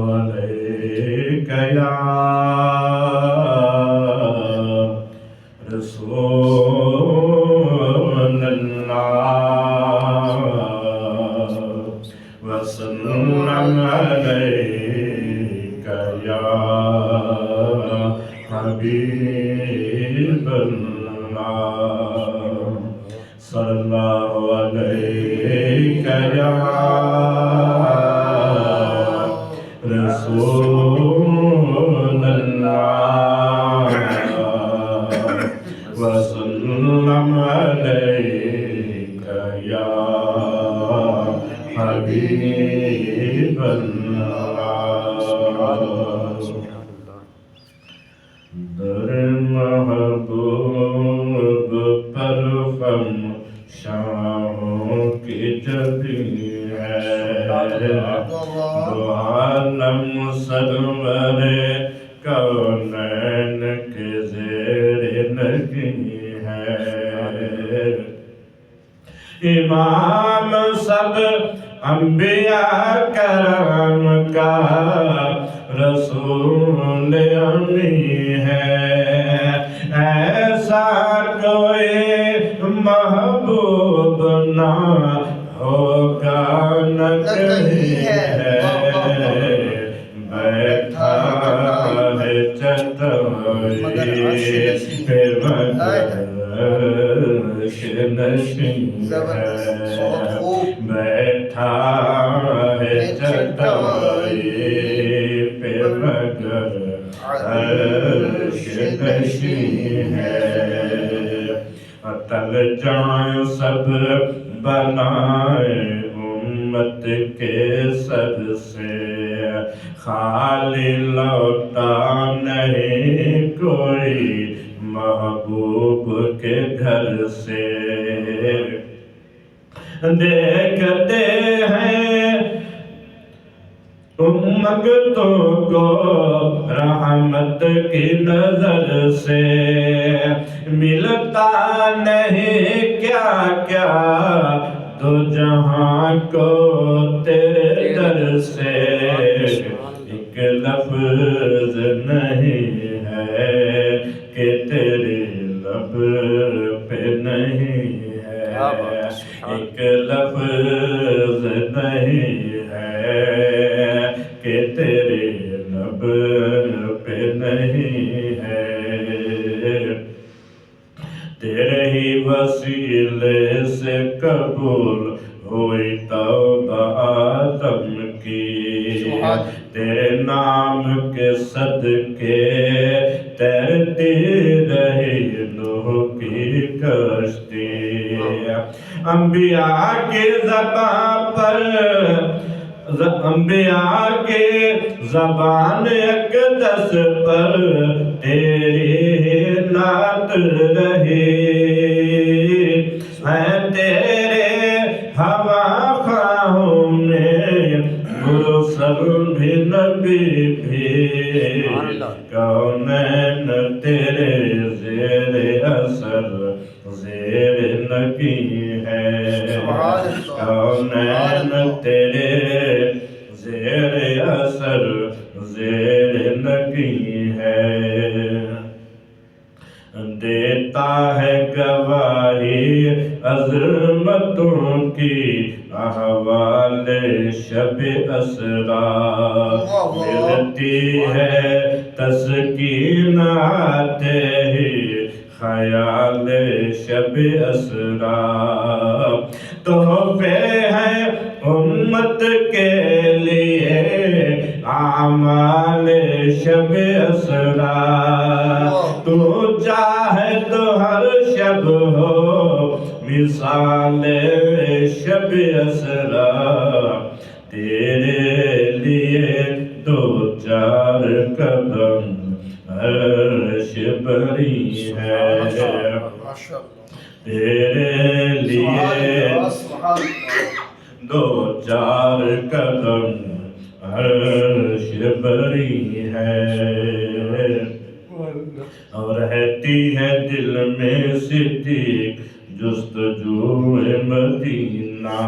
عليك يا رسول الله وسلم عليك يا حبيب الله صلى الله عليك يا رسول الله وسلم عليك يا حبيب الله در محبوب پر خمشاؤں کی جبی ہے دو عالم سرور کونین کے زیر لگی ہے امام سب انبیاء کرام کا رسول امی ہے ایسا کوئی محبوب نہ ہوگا نہ کہیں ہے بیٹھا ہے چتوئی پہ مگرش نشین ہے بیٹھا ہے چتوئی پہ مگرش نشین ہے تل جائیں سب بنائے امت کے سر سے خالی لوٹا نہیں کوئی محبوب کے گھر سے دیکھتے ہیں امتوں کو رحمت کی نظر سے ملتا نہیں کیا کیا دو جہاں کو تیرے در سے ایک لفظ نہیں ہے کہ تیرے لب پہ نہیں ہے ایک لفظ نہیں ہے کہ تیرے لب پہ نہیں ہے تیرے ہی وسیلے سے قبول ہوئی توبہ آدم کی تیرے نام کے صدقے تیرتی رہی نوح کی کشتی انبیاء کی زبان پر انبیاء کے زبان اقدس پر تیری نعت رہی ہے تیرے ہوا خواہوں میں مرسل بھی نبی بھی کونین تیرے زیر اثر زیر نگی ہے کونین تیرے زیر اثر زیر نگی ہے دیتا ہے گواہی عظمتوں کی احوال شب اسرا ملتی ہے تسکین آتے ہی خیال شب اسرا تحفے ہیں امت کے لیے اعمال شب اسرا تو چاہے تو ہر شب ہو مثال شب اسرا تیرے لیے دو چار قدم عرش بری ہے تیرے لیے دو چار قدم عرش بری ہے اور رہتی ہے دل میں صدیق جستجو مدینہ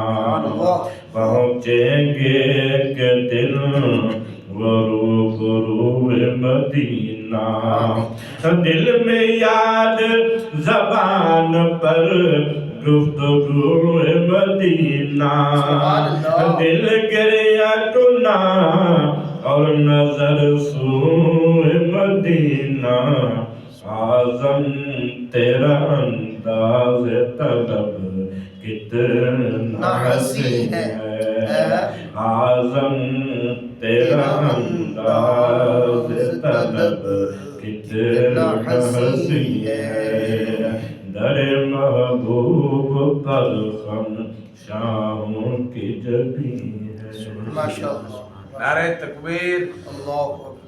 پہنچیں گے کہ دن روح مدینہ دل میں یاد زبان پر گفتگو مدینہ دل گریا کنا اور نظر سوئے مدینہ اعظم تیرا انداز طلب کتنا حسین ہے اعظم تیرا انداز طلب کتنا حسین ہے در محبوب پر خم شاہوں کی جبین ہے ماشاءاللہ نعرہ تکبیر اللہ